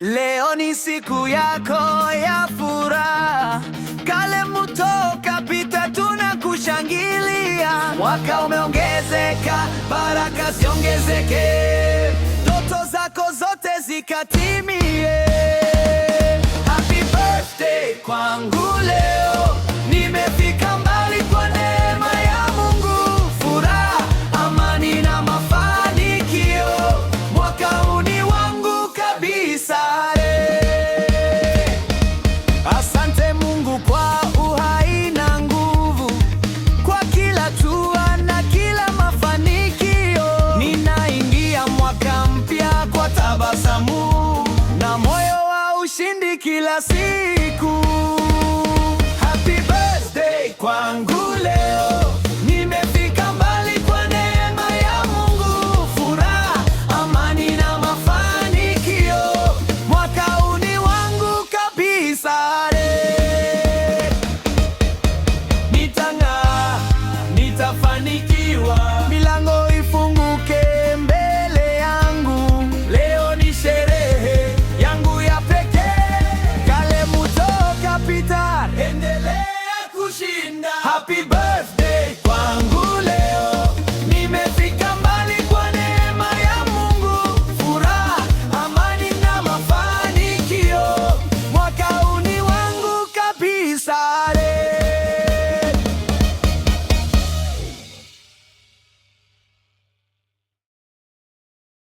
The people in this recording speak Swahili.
Leo ni siku yako ya furaha, kale mutoka pita, tunakushangilia. Mwaka umeongezeka, baraka ziongezeke, ndoto zako zote zikatimie. Happy birthday kwangu leo, nimefika mbali kwa neema ya Mungu. Furaha, amani na mafanikio, mwaka huu ni wangu kabisa. Asante Mungu kwa uhai na nguvu, kwa kila hatua na kila mafanikio. Ninaingia mwaka mpya kwa tabasamu na moyo wa ushindi kila siku. Happy birthday kwangu leo, nimefika mbali kwa neema ya Mungu. Furaha, amani na mafanikio, mwaka huu ni wangu kabisa. Nitang'aa, nitafanikiwa, milango ifunguke mbele yangu. Leo ni sherehe yangu ya pekee, kale mutoka pita, endelea kushinda. Happy birthday.